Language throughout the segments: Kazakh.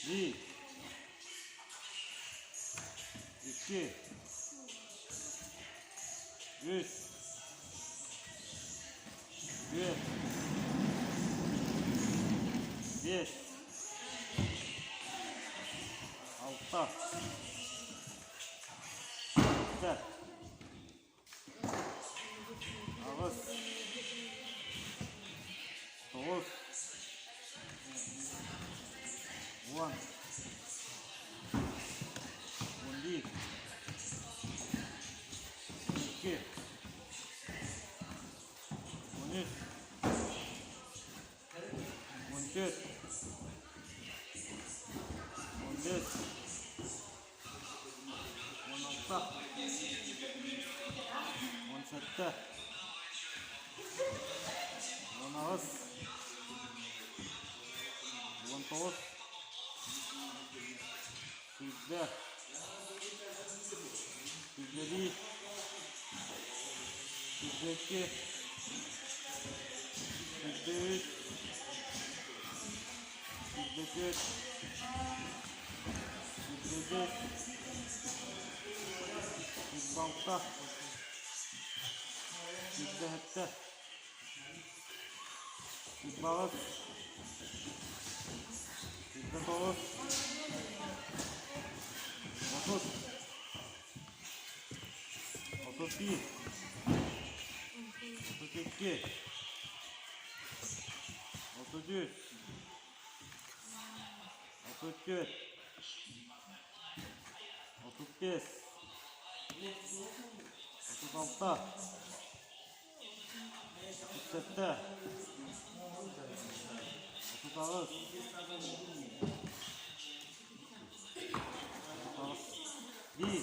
Bir, iki, üç, dört, beş, altı, yedi, ağız, dokuz, 10, 11, 12, 13, 14, 15, 16, 17, 18, 19, 20, 21, 22, 23, 24, 25, 26, 27, 28, 29, 30, 31, 32, 33, 34, 35, 36, 37, 39, 1,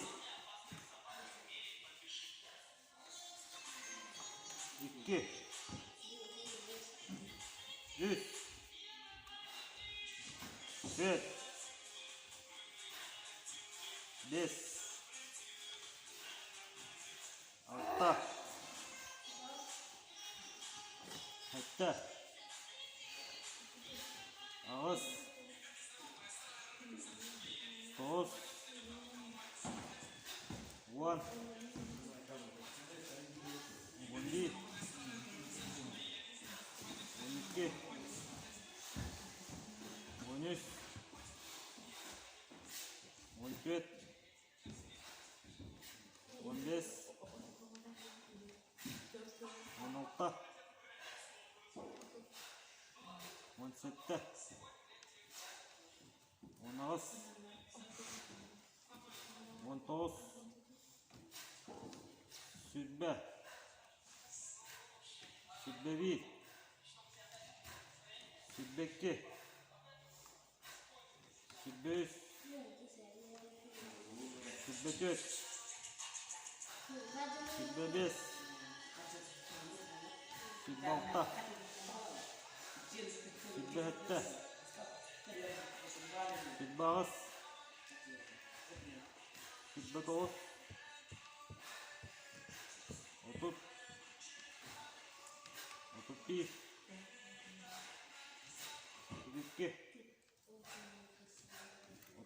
2, 3, 4, 5, 6, 7, ağız, 9, 10, 11, 12, 13, 14, 15, 16, 17, 19, 19, 20, 21, 22, 23, 24, 25, 26, 27, 28, 29, 30, 31, 32,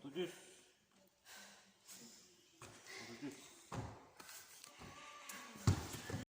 33,